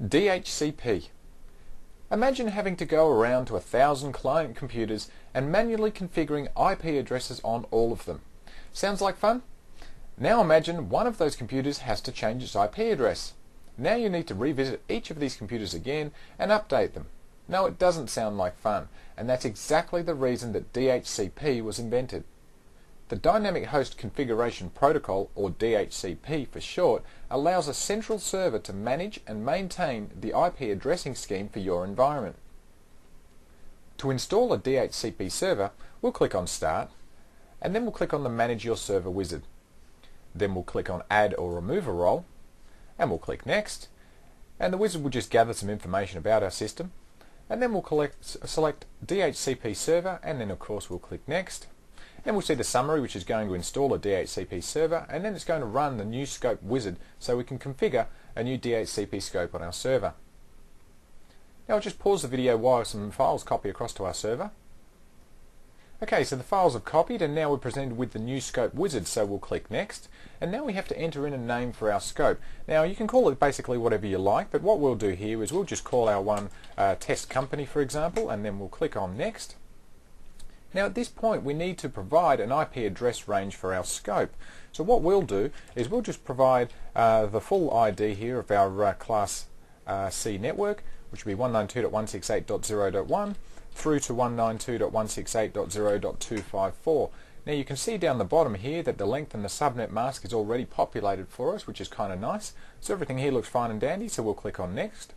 DHCP. Imagine having to go around to 1,000 client computers and manually configuring IP addresses on all of them. Sounds like fun? Now imagine one of those computers has to change its IP address. Now you need to revisit each of these computers again and update them. No, it doesn't sound like fun, and that's exactly the reason that DHCP was invented. The Dynamic Host Configuration Protocol, or DHCP for short, allows a central server to manage and maintain the IP addressing scheme for your environment. To install a DHCP server, we'll click on Start, and then we'll click on the Manage Your Server wizard. Then we'll click on Add or Remove a role, and we'll click Next, and the wizard will just gather some information about our system, and then we'll select DHCP Server, and then of course we'll click Next. Then we'll see the summary, which is going to install a DHCP server, and then it's going to run the new scope wizard so we can configure a new DHCP scope on our server. Now I'll just pause the video while some files copy across to our server. Okay, so the files have copied, and now we're presented with the new scope wizard, so we'll click Next, and now we have to enter in a name for our scope. Now you can call it basically whatever you like, but what we'll do here is we'll just call our one test company, for example, and then we'll click on Next. Now at this point we need to provide an IP address range for our scope. So what we'll do is we'll just provide the full ID here of our Class C network, which will be 192.168.0.1 through to 192.168.0.254. Now you can see down the bottom here that the length and the subnet mask is already populated for us, which is kind of nice. So everything here looks fine and dandy, so we'll click on Next.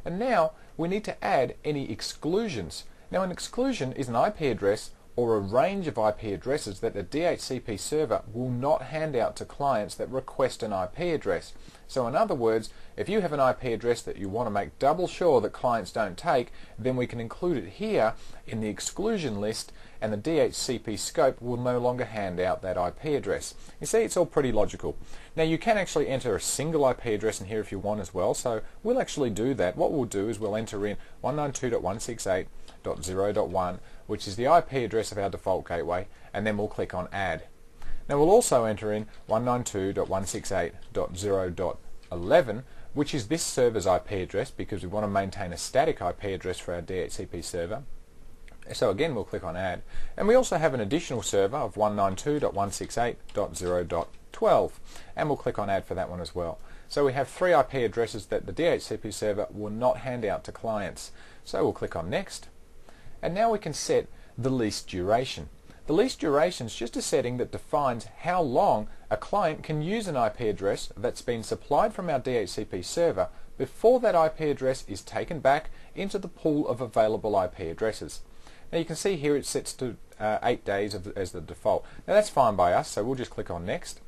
And now we need to add any exclusions. Now an exclusion is an IP address or a range of IP addresses that the DHCP server will not hand out to clients that request an IP address. So in other words, if you have an IP address that you want to make double sure that clients don't take, then we can include it here in the exclusion list, and the DHCP scope will no longer hand out that IP address. You see, it's all pretty logical. Now you can actually enter a single IP address in here if you want as well, so we'll actually do that. What we'll do is we'll enter in 192.168.0.1, which is the IP address of our default gateway, and then we'll click on Add. Now we'll also enter in 192.168.0.11, which is this server's IP address, because we want to maintain a static IP address for our DHCP server. So again, we'll click on Add. And we also have an additional server of 192.168.0.12, and we'll click on Add for that one as well. So we have 3 IP addresses that the DHCP server will not hand out to clients. So we'll click on Next, and now we can set the least duration. The least duration is just a setting that defines how long a client can use an IP address that's been supplied from our DHCP server before that IP address is taken back into the pool of available IP addresses. Now you can see here it sets to 8 days as the default. Now that's fine by us, so we'll just click on Next.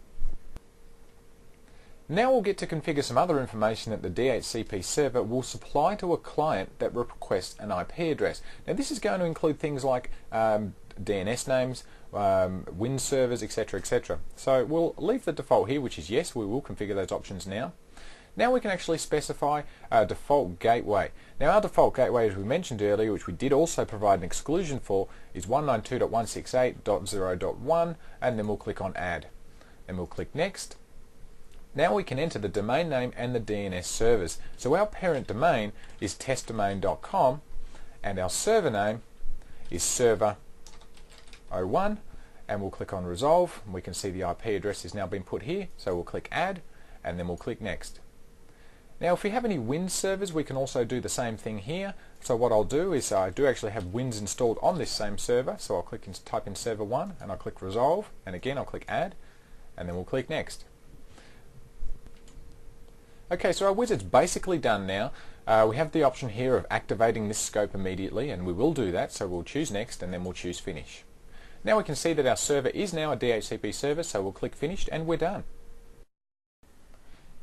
Now we'll get to configure some other information that the DHCP server will supply to a client that requests an IP address. Now this is going to include things like DNS names, Win servers, etc., etc. So we'll leave the default here, which is yes. We will configure those options now. Now we can actually specify a default gateway. Now our default gateway, as we mentioned earlier, which we did also provide an exclusion for, is 192.168.0.1, and then we'll click on Add. And we'll click Next. Now we can enter the domain name and the DNS servers. So our parent domain is testdomain.com, and our server name is server01, and we'll click on Resolve, and we can see the IP address has now been put here, so we'll click Add, and then we'll click Next. Now if we have any Win servers, we can also do the same thing here. So what I'll do is I do actually have Wins installed on this same server, so I'll click and type in server1, and I'll click Resolve, and again I'll click Add, and then we'll click Next. Okay, so our wizard's basically done now. We have the option here of activating this scope immediately, and we will do that, so we'll choose Next and then we'll choose Finish. Now we can see that our server is now a DHCP server, so we'll click Finished and we're done.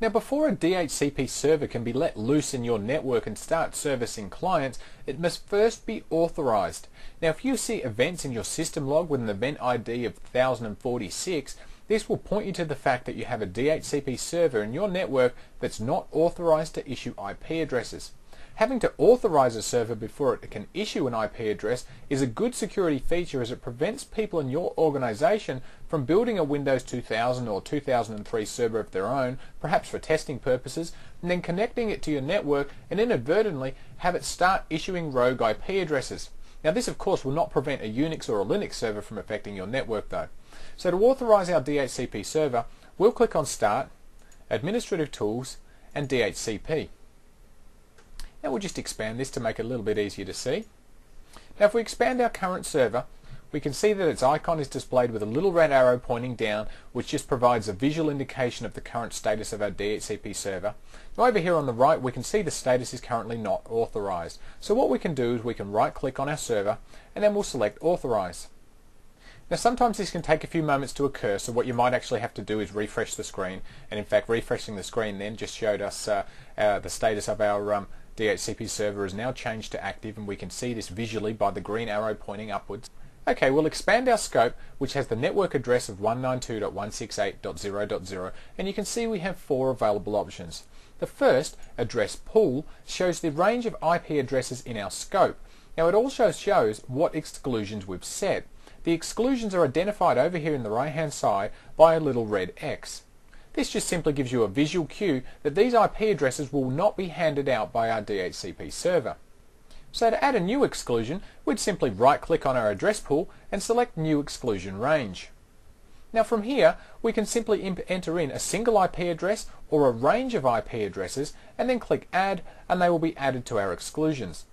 Now before a DHCP server can be let loose in your network and start servicing clients, it must first be authorized. Now if you see events in your system log with an event ID of 1046, This will point you to the fact that you have a DHCP server in your network that's not authorized to issue IP addresses. Having to authorize a server before it can issue an IP address is a good security feature, as it prevents people in your organization from building a Windows 2000 or 2003 server of their own, perhaps for testing purposes, and then connecting it to your network and inadvertently have it start issuing rogue IP addresses. Now this of course will not prevent a Unix or a Linux server from affecting your network though. So to authorize our DHCP server, we'll click on Start, Administrative Tools and DHCP. Now we'll just expand this to make it a little bit easier to see. Now if we expand our current server, we can see that its icon is displayed with a little red arrow pointing down, which just provides a visual indication of the current status of our DHCP server. Now over here on the right, we can see the status is currently not authorized. So what we can do is we can right click on our server and then we'll select Authorize. Now sometimes this can take a few moments to occur, so what you might actually have to do is refresh the screen, and in fact refreshing the screen then just showed us the status of our DHCP server is now changed to active, and we can see this visually by the green arrow pointing upwards. Okay, we'll expand our scope, which has the network address of 192.168.0.0, and you can see we have 4 available options. The first, Address Pool, shows the range of IP addresses in our scope. Now it also shows what exclusions we've set. The exclusions are identified over here in the right hand side by a little red X. This just simply gives you a visual cue that these IP addresses will not be handed out by our DHCP server. So to add a new exclusion, we'd simply right click on our address pool and select New Exclusion Range. Now from here, we can simply enter in a single IP address or a range of IP addresses and then click Add, and they will be added to our exclusions.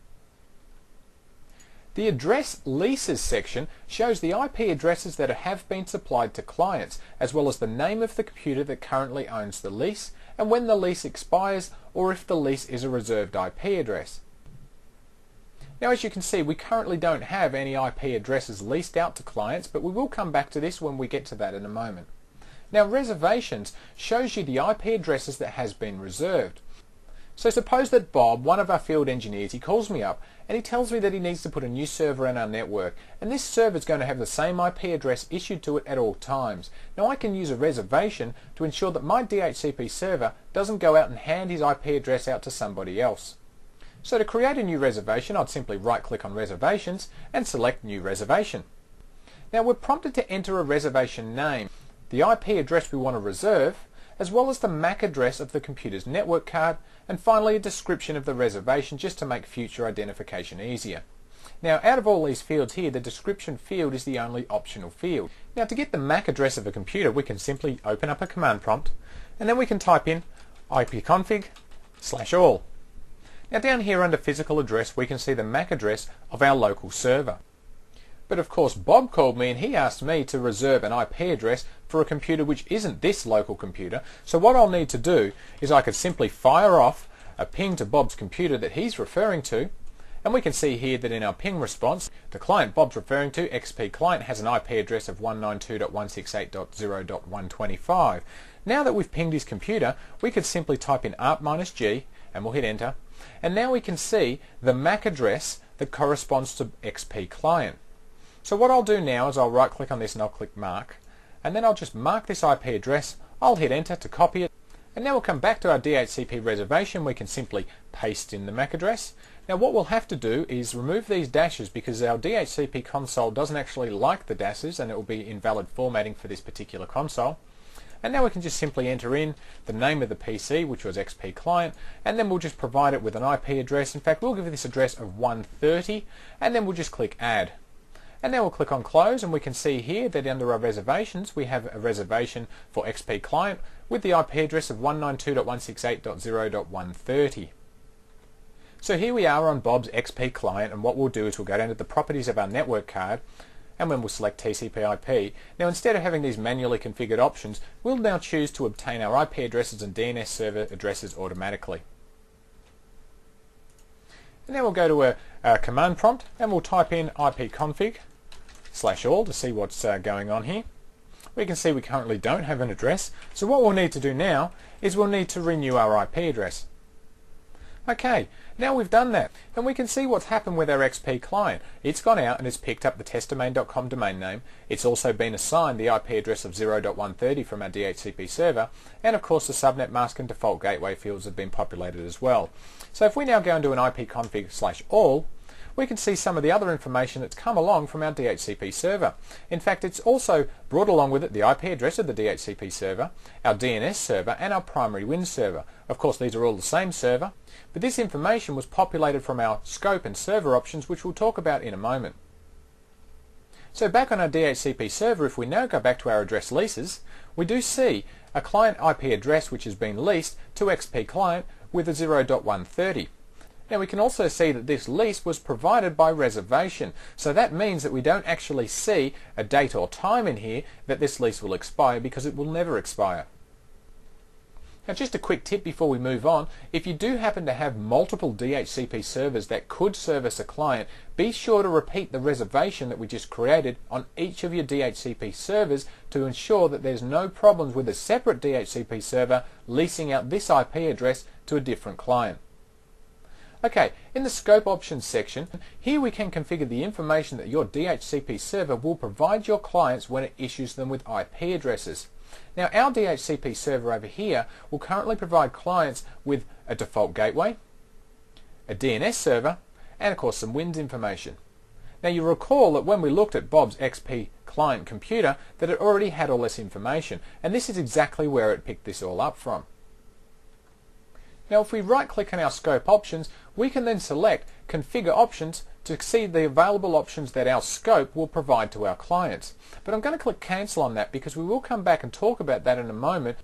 The Address Leases section shows the IP addresses that have been supplied to clients, as well as the name of the computer that currently owns the lease, and when the lease expires, or if the lease is a reserved IP address. Now as you can see, we currently don't have any IP addresses leased out to clients, but we will come back to this when we get to that in a moment. Now Reservations shows you the IP addresses that has been reserved. So suppose that Bob, one of our field engineers, he calls me up and he tells me that he needs to put a new server in our network, and this server is going to have the same IP address issued to it at all times. Now I can use a reservation to ensure that my DHCP server doesn't go out and hand his IP address out to somebody else. So to create a new reservation, I'd simply right click on Reservations and select New Reservation. Now we're prompted to enter a reservation name, the IP address we want to reserve, as well as the MAC address of the computer's network card, and finally a description of the reservation just to make future identification easier. Now out of all these fields here, the description field is the only optional field. Now to get the MAC address of a computer, we can simply open up a command prompt and then we can type in ipconfig/all. Now down here under physical address, we can see the MAC address of our local server. But of course Bob called me and he asked me to reserve an IP address for a computer which isn't this local computer. So what I'll need to do is I could simply fire off a ping to Bob's computer that he's referring to, and we can see here that in our ping response, the client Bob's referring to, XP client, has an IP address of 192.168.0.125. Now that we've pinged his computer, we could simply type in ARP-G and we'll hit enter, and now we can see the MAC address that corresponds to XP client. So what I'll do now is I'll right click on this and I'll click Mark, and then I'll just mark this IP address, I'll hit enter to copy it, and now we'll come back to our DHCP reservation. We can simply paste in the MAC address. Now what we'll have to do is remove these dashes because our DHCP console doesn't actually like the dashes and it will be invalid formatting for this particular console. And now we can just simply enter in the name of the PC, which was XP client, and then we'll just provide it with an IP address. In fact, we'll give this address of 130, and then we'll just click Add. And now we'll click on Close, and we can see here that under our reservations we have a reservation for XP client with the IP address of 192.168.0.130. So here we are on Bob's XP client, and what we'll do is we'll go down to the properties of our network card, and when we'll select TCP/IP. Now instead of having these manually configured options, we'll now choose to obtain our IP addresses and DNS server addresses automatically. And now we'll go to a command prompt and we'll type in ipconfig/all to see what's going on here. We can see we currently don't have an address, so what we'll need to do now is we'll need to renew our IP address. Okay, now we've done that, and we can see what's happened with our XP client. It's gone out and it's picked up the testdomain.com domain name. It's also been assigned the IP address of 0.130 from our DHCP server, and of course the subnet mask and default gateway fields have been populated as well. So if we now go into an ipconfig/all, we can see some of the other information that's come along from our DHCP server. In fact, it's also brought along with it the IP address of the DHCP server, our DNS server, and our primary Win server. Of course, these are all the same server, but this information was populated from our scope and server options, which we'll talk about in a moment. So back on our DHCP server, if we now go back to our address leases, we do see a client IP address which has been leased to XP client with a 0.130. Now we can also see that this lease was provided by reservation, so that means that we don't actually see a date or time in here that this lease will expire, because it will never expire. Now just a quick tip before we move on, if you do happen to have multiple DHCP servers that could service a client, be sure to repeat the reservation that we just created on each of your DHCP servers to ensure that there's no problems with a separate DHCP server leasing out this IP address to a different client. Okay, in the Scope Options section, here we can configure the information that your DHCP server will provide your clients when it issues them with IP addresses. Now our DHCP server over here will currently provide clients with a default gateway, a DNS server, and of course some WINS information. Now you recall that when we looked at Bob's XP client computer that it already had all this information, and this is exactly where it picked this all up from. Now if we right click on our scope options, we can then select configure options to see the available options that our scope will provide to our clients. But I'm going to click cancel on that because we will come back and talk about that in a moment.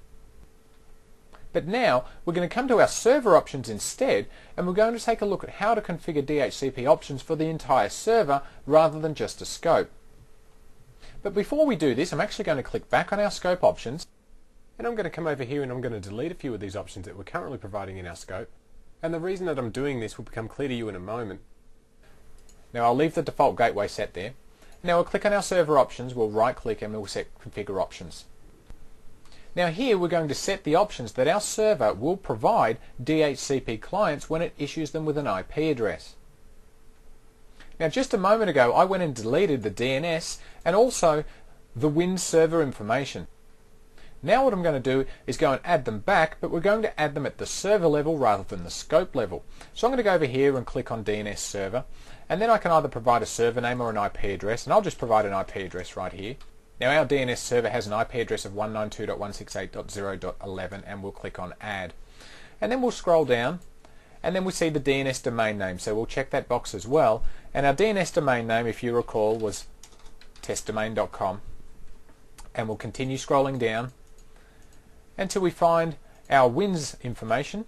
But now we're going to come to our server options instead, and we're going to take a look at how to configure DHCP options for the entire server rather than just a scope. But before we do this, I'm actually going to click back on our scope options, and I'm going to come over here and I'm going to delete a few of these options that we're currently providing in our scope. And the reason that I'm doing this will become clear to you in a moment. Now I'll leave the default gateway set there. Now we'll click on our server options, we'll right click and we'll set configure options. Now here we're going to set the options that our server will provide DHCP clients when it issues them with an IP address. Now just a moment ago I went and deleted the DNS and also the WINS server information. Now what I'm going to do is go and add them back, but we're going to add them at the server level rather than the scope level. So I'm going to go over here and click on DNS server, and then I can either provide a server name or an IP address, and I'll just provide an IP address right here. Now our DNS server has an IP address of 192.168.0.11, and we'll click on add. And then we'll scroll down, and then we'll see the DNS domain name, so we'll check that box as well. And our DNS domain name, if you recall, was testdomain.com, and we'll continue scrolling down until we find our WINS information,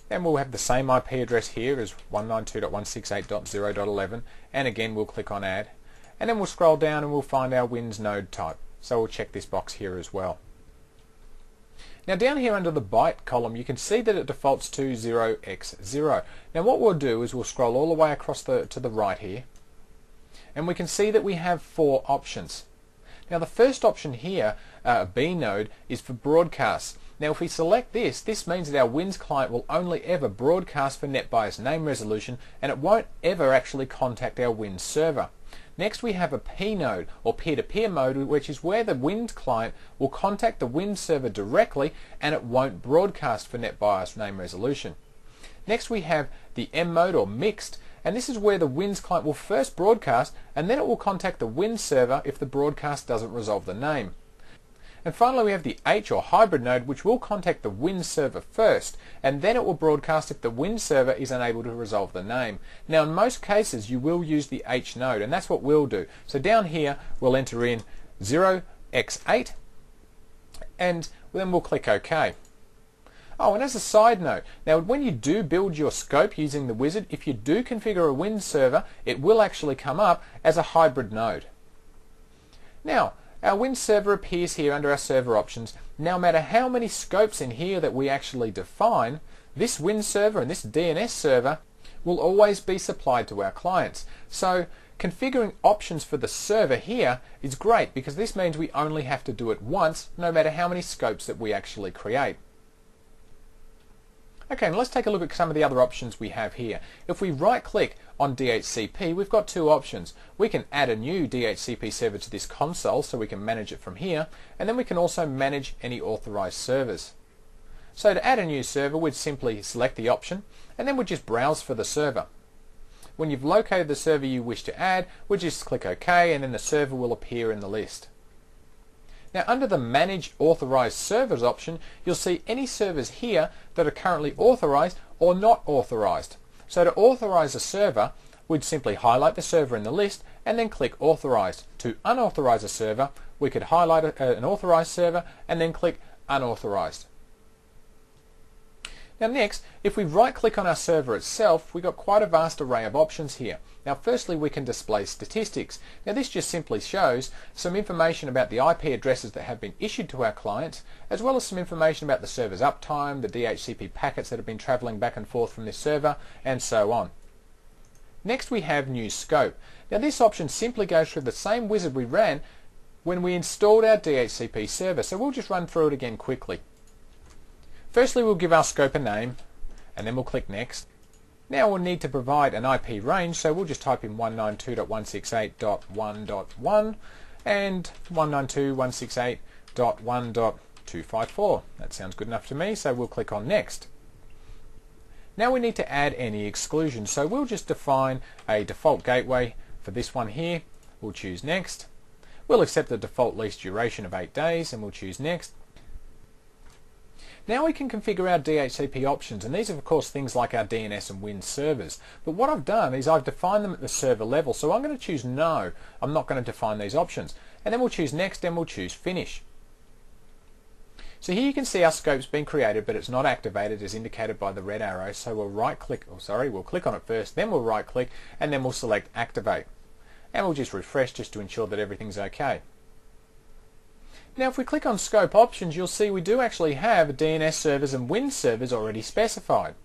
and we'll have the same IP address here as 192.168.0.11, and again we'll click on add, and then we'll scroll down and we'll find our WINS node type, so we'll check this box here as well. Now down here under the byte column you can see that it defaults to 0x0. Now what we'll do is we'll scroll all the way across to the right here, and we can see that we have 4 options. Now the first option here, B node, is for broadcasts. Now if we select this, this means that our WINS client will only ever broadcast for NetBIOS name resolution, and it won't ever actually contact our WINS server. Next we have a P node, or peer-to-peer mode, which is where the WINS client will contact the WINS server directly and it won't broadcast for NetBIOS name resolution. Next we have the M mode, or mixed, and this is where the WINS client will first broadcast and then it will contact the WINS server if the broadcast doesn't resolve the name. And finally we have the H, or hybrid node, which will contact the WINS server first, and then it will broadcast if the WINS server is unable to resolve the name. Now in most cases you will use the H node, and that's what we'll do. So down here we'll enter in 0x8 and then we'll click OK. Oh, and as a side note, now when you do build your scope using the wizard, if you do configure a WINS server, it will actually come up as a hybrid node. Now, our WINS server appears here under our server options. Now, no matter how many scopes in here that we actually define, this WINS server and this DNS server will always be supplied to our clients. So, configuring options for the server here is great because this means we only have to do it once, no matter how many scopes that we actually create. Okay, and let's take a look at some of the other options we have here. If we right click on DHCP, we've got two options. We can add a new DHCP server to this console so we can manage it from here, and then we can also manage any authorized servers. So to add a new server, we'd simply select the option and then we'd just browse for the server. When you've located the server you wish to add, we'll just click OK and then the server will appear in the list. Now under the Manage Authorized Servers option, you'll see any servers here that are currently authorized or not authorized. So to authorize a server, we'd simply highlight the server in the list and then click Authorized. To unauthorize a server, we could highlight an authorized server and then click Unauthorized. Now next, if we right click on our server itself, we've got quite a vast array of options here. Now firstly we can display statistics. Now this just simply shows some information about the IP addresses that have been issued to our clients, as well as some information about the server's uptime, the DHCP packets that have been travelling back and forth from this server, and so on. Next we have New Scope. Now this option simply goes through the same wizard we ran when we installed our DHCP server, so we'll just run through it again quickly. Firstly, we'll give our scope a name, and then we'll click Next. Now we'll need to provide an IP range, so we'll just type in 192.168.1.1 and 192.168.1.254. That sounds good enough to me, so we'll click on Next. Now we need to add any exclusions, so we'll just define a default gateway for this one here. We'll choose Next. We'll accept the default lease duration of 8 days, and we'll choose Next. Now we can configure our DHCP options, and these are of course things like our DNS and Win servers. But what I've done is I've defined them at the server level, so I'm going to choose No. I'm not going to define these options. And then we'll choose Next and we'll choose Finish. So here you can see our scope's been created, but it's not activated as indicated by the red arrow. So we'll we'll click on it first, then we'll right click, and then we'll select Activate. And we'll just refresh just to ensure that everything's okay. Now if we click on Scope Options, you'll see we do actually have DNS servers and Win servers already specified.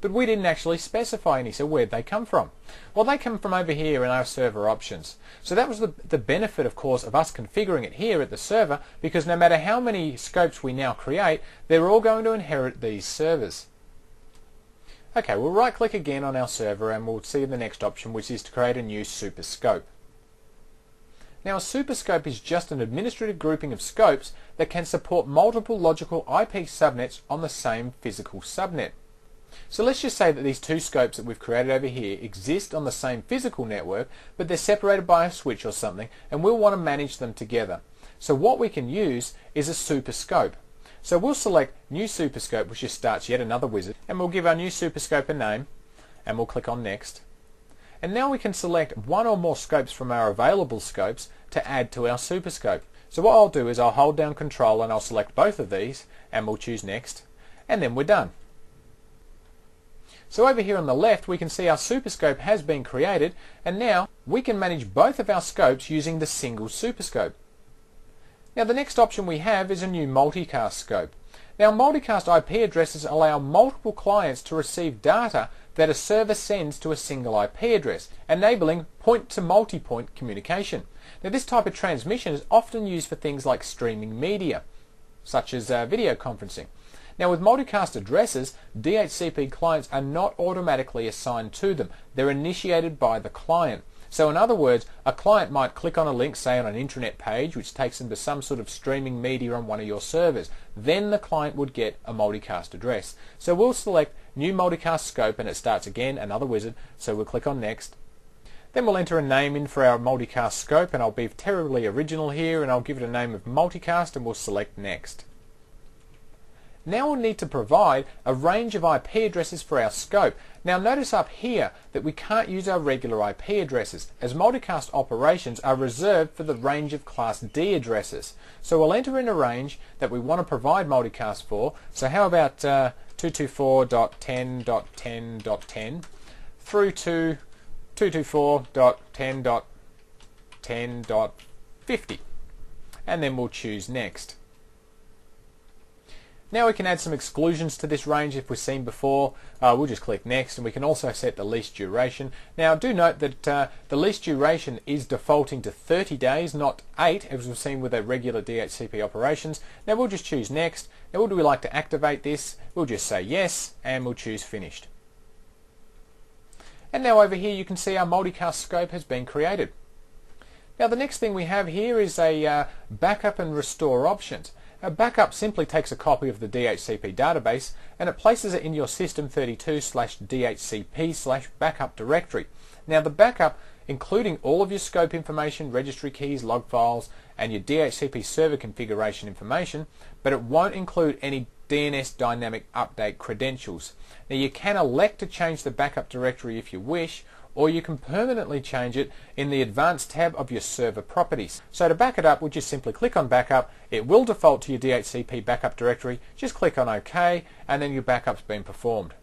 But we didn't actually specify any, so where'd they come from? Well, they come from over here in our server options. So that was the benefit, of course, of us configuring it here at the server, because no matter how many scopes we now create, they're all going to inherit these servers. Okay, we'll right click again on our server and we'll see the next option, which is to create a new super scope. Now a super scope is just an administrative grouping of scopes that can support multiple logical IP subnets on the same physical subnet. So let's just say that these two scopes that we've created over here exist on the same physical network, but they're separated by a switch or something, and we'll want to manage them together. So what we can use is a super scope. So we'll select New Super Scope, which just starts yet another wizard, and we'll give our new super scope a name, and we'll click on Next. And now we can select one or more scopes from our available scopes to add to our super scope. So what I'll do is I'll hold down Control and I'll select both of these and we'll choose Next, and then we're done. So over here on the left we can see our super scope has been created, and now we can manage both of our scopes using the single super scope. Now the next option we have is a new multicast scope. Now multicast IP addresses allow multiple clients to receive data that a server sends to a single IP address, enabling point-to-multipoint communication. Now this type of transmission is often used for things like streaming media, such as video conferencing. Now with multicast addresses, DHCP clients are not automatically assigned to them. They're initiated by the client. So in other words, a client might click on a link, say on an intranet page, which takes them to some sort of streaming media on one of your servers. Then the client would get a multicast address. So we'll select New Multicast Scope, and it starts again, another wizard, so we'll click on Next. Then we'll enter a name in for our multicast scope, and I'll be terribly original here, and I'll give it a name of Multicast, and we'll select Next. Now we'll need to provide a range of IP addresses for our scope. Now notice up here that we can't use our regular IP addresses, as multicast operations are reserved for the range of Class D addresses. So we'll enter in a range that we want to provide multicast for. So how about 224.10.10.10 through to 224.10.10.50, and then we'll choose Next. Now we can add some exclusions to this range if we've seen before. We'll just click next, and we can also set the lease duration. Now do note that the lease duration is defaulting to 30 days, not 8, as we've seen with our regular DHCP operations. Now we'll just choose next. Now would we like to activate this? We'll just say yes, and we'll choose finished. And now over here you can see our multicast scope has been created. Now the next thing we have here is a backup and restore options. A backup simply takes a copy of the DHCP database and it places it in your system32/DHCP/backup directory. Now the backup, including all of your scope information, registry keys, log files, and your DHCP server configuration information, but it won't include any DNS dynamic update credentials. Now you can elect to change the backup directory if you wish, or you can permanently change it in the Advanced tab of your server properties. So to back it up, we'll just simply click on Backup. It will default to your DHCP backup directory. Just click on OK, and then your backup's been performed.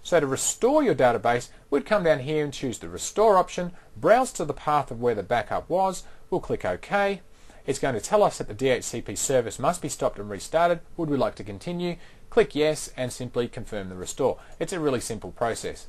So to restore your database, we'd come down here and choose the Restore option, browse to the path of where the backup was, we'll click OK. It's going to tell us that the DHCP service must be stopped and restarted. Would we like to continue? Click Yes, and simply confirm the restore. It's a really simple process.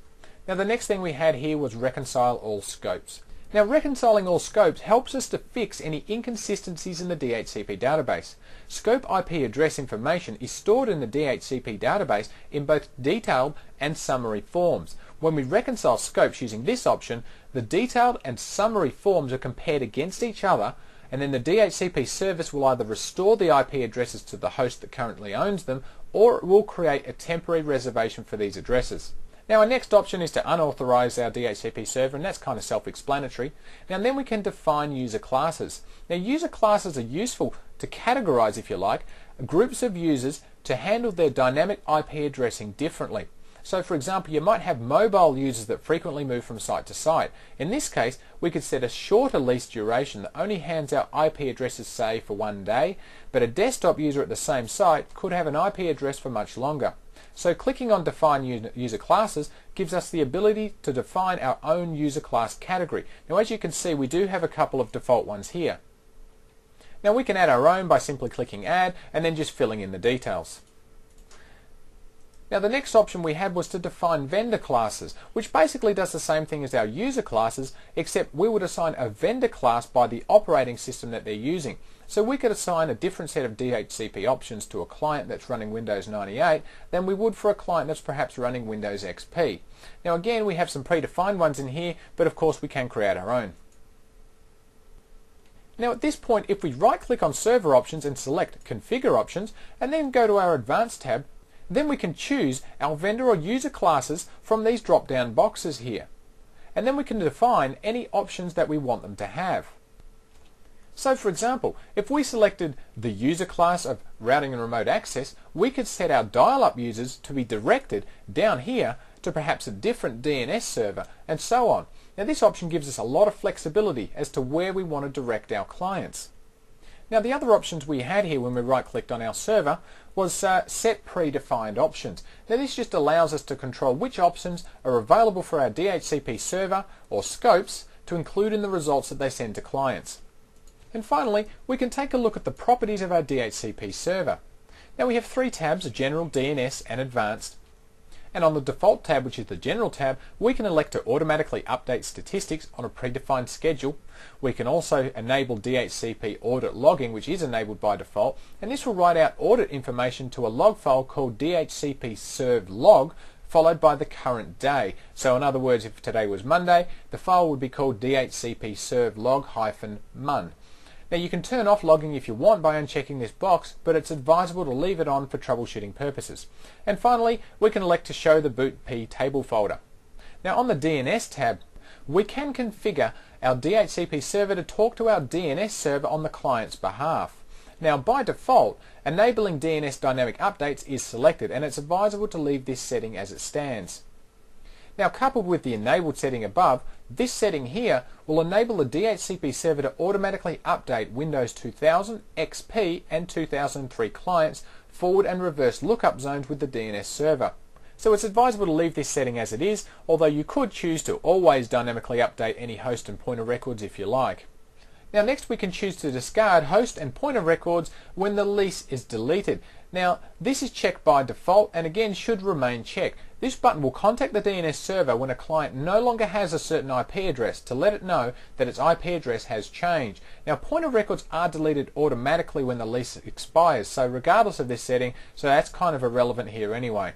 Now the next thing we had here was reconcile all scopes. Now reconciling all scopes helps us to fix any inconsistencies in the DHCP database. Scope IP address information is stored in the DHCP database in both detailed and summary forms. When we reconcile scopes using this option, the detailed and summary forms are compared against each other, and then the DHCP service will either restore the IP addresses to the host that currently owns them, or it will create a temporary reservation for these addresses. Now our next option is to unauthorize our DHCP server, and that's kind of self-explanatory. Now then we can define user classes. Now user classes are useful to categorize, if you like, groups of users to handle their dynamic IP addressing differently. So for example, you might have mobile users that frequently move from site to site. In this case, we could set a shorter lease duration that only hands out IP addresses, say, for 1 day, but a desktop user at the same site could have an IP address for much longer. So clicking on Define User Classes gives us the ability to define our own user class category. Now as you can see, we do have a couple of default ones here. Now we can add our own by simply clicking Add and then just filling in the details. Now the next option we had was to define vendor classes, which basically does the same thing as our user classes, except we would assign a vendor class by the operating system that they're using. So we could assign a different set of DHCP options to a client that's running Windows 98 than we would for a client that's perhaps running Windows XP. Now again, we have some predefined ones in here, but of course we can create our own. Now at this point, if we right click on Server Options and select Configure Options, and then go to our Advanced tab, then we can choose our vendor or user classes from these drop down boxes here. And then we can define any options that we want them to have. So for example, if we selected the user class of routing and remote access, we could set our dial-up users to be directed down here to perhaps a different DNS server, and so on. Now this option gives us a lot of flexibility as to where we want to direct our clients. Now the other options we had here when we right-clicked on our server was set predefined options. Now this just allows us to control which options are available for our DHCP server or scopes to include in the results that they send to clients. And finally, we can take a look at the properties of our DHCP server. Now we have 3 tabs, General, DNS and Advanced. And on the default tab, which is the General tab, we can elect to automatically update statistics on a predefined schedule. We can also enable DHCP audit logging, which is enabled by default, and this will write out audit information to a log file called DHCP served log, followed by the current day. So in other words, if today was Monday, the file would be called DHCP served log-mun. Now you can turn off logging if you want by unchecking this box, but it's advisable to leave it on for troubleshooting purposes. And finally, we can elect to show the boot P table folder. Now on the DNS tab, we can configure our DHCP server to talk to our DNS server on the client's behalf. Now by default, enabling DNS dynamic updates is selected, and it's advisable to leave this setting as it stands. Now coupled with the enabled setting above, this setting here will enable the DHCP server to automatically update Windows 2000, XP and 2003 clients forward and reverse lookup zones with the DNS server. So it's advisable to leave this setting as it is, although you could choose to always dynamically update any host and pointer records if you like. Now next we can choose to discard host and pointer records when the lease is deleted. Now, this is checked by default and again should remain checked. This button will contact the DNS server when a client no longer has a certain IP address to let it know that its IP address has changed. Now, pointer records are deleted automatically when the lease expires, so regardless of this setting, so that's kind of irrelevant here anyway.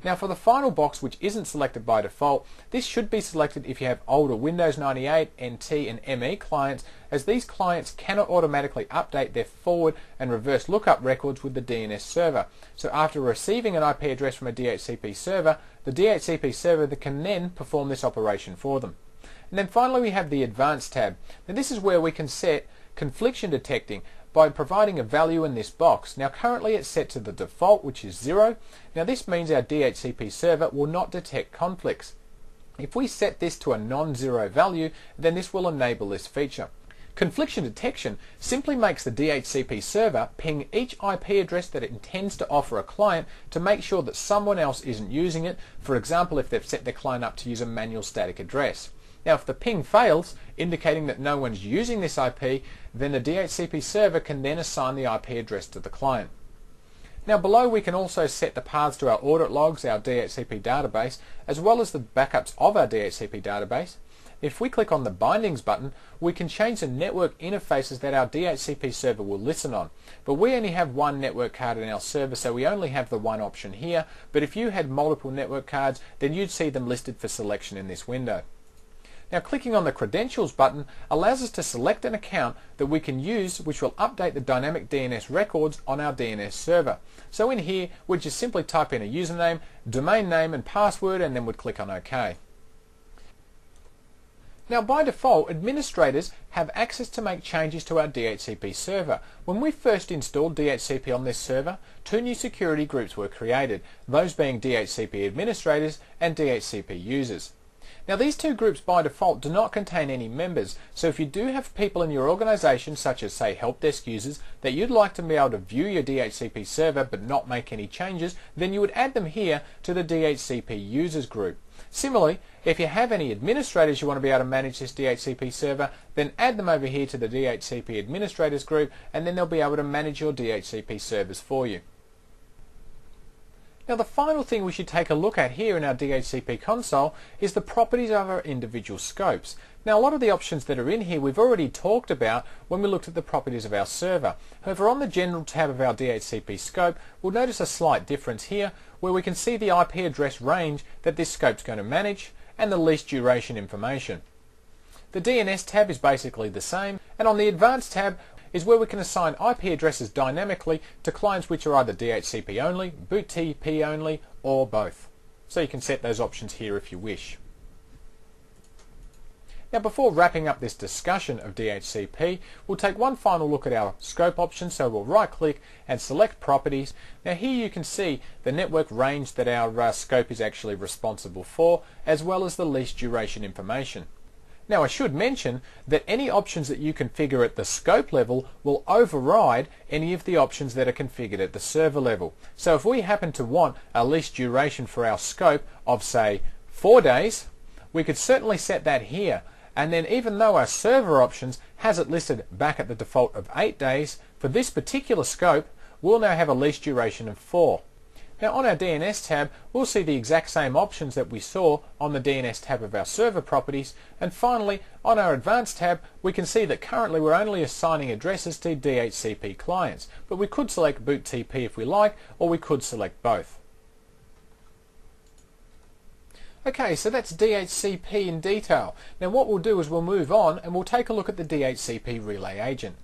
Now for the final box, which isn't selected by default, this should be selected if you have older Windows 98, NT and ME clients, as these clients cannot automatically update their forward and reverse lookup records with the DNS server. So after receiving an IP address from a DHCP server, the DHCP server can then perform this operation for them. And then finally we have the Advanced tab. Now this is where we can set confliction detecting by providing a value in this box. Now currently it's set to the default, which is 0. Now this means our DHCP server will not detect conflicts. If we set this to a non-zero value, then this will enable this feature. Confliction detection simply makes the DHCP server ping each IP address that it intends to offer a client to make sure that someone else isn't using it, for example if they've set their client up to use a manual static address. Now if the ping fails, indicating that no one's using this IP, then the DHCP server can then assign the IP address to the client. Now below we can also set the paths to our audit logs, our DHCP database, as well as the backups of our DHCP database. If we click on the bindings button, we can change the network interfaces that our DHCP server will listen on. But we only have one network card in our server, so we only have the one option here. But if you had multiple network cards, then you'd see them listed for selection in this window. Now clicking on the credentials button allows us to select an account that we can use, which will update the dynamic DNS records on our DNS server. So in here we just simply type in a username, domain name and password, and then we'd click on OK. Now by default, administrators have access to make changes to our DHCP server. When we first installed DHCP on this server, two new security groups were created, those being DHCP administrators and DHCP users. Now these two groups by default do not contain any members, so if you do have people in your organization, such as say help desk users, that you'd like to be able to view your DHCP server but not make any changes, then you would add them here to the DHCP users group. Similarly, if you have any administrators you want to be able to manage this DHCP server, then add them over here to the DHCP administrators group, and then they'll be able to manage your DHCP servers for you. Now the final thing we should take a look at here in our DHCP console is the properties of our individual scopes. Now a lot of the options that are in here we've already talked about when we looked at the properties of our server. However, on the general tab of our DHCP scope, we'll notice a slight difference here where we can see the IP address range that this scope's going to manage and the lease duration information. The DNS tab is basically the same, and on the Advanced tab is where we can assign IP addresses dynamically to clients which are either DHCP only, BootTP only, or both. So you can set those options here if you wish. Now before wrapping up this discussion of DHCP, we'll take one final look at our scope options. So we'll right click and select properties. Now here you can see the network range that our scope is actually responsible for, as well as the lease duration information. Now I should mention that any options that you configure at the scope level will override any of the options that are configured at the server level. So if we happen to want a lease duration for our scope of say 4 days, we could certainly set that here. And then even though our server options has it listed back at the default of 8 days, for this particular scope we'll now have a lease duration of 4. Now on our DNS tab, we'll see the exact same options that we saw on the DNS tab of our server properties. And finally, on our Advanced tab, we can see that currently we're only assigning addresses to DHCP clients, but we could select BootTP if we like, or we could select both. Okay, so that's DHCP in detail. Now what we'll do is we'll move on and we'll take a look at the DHCP relay agent.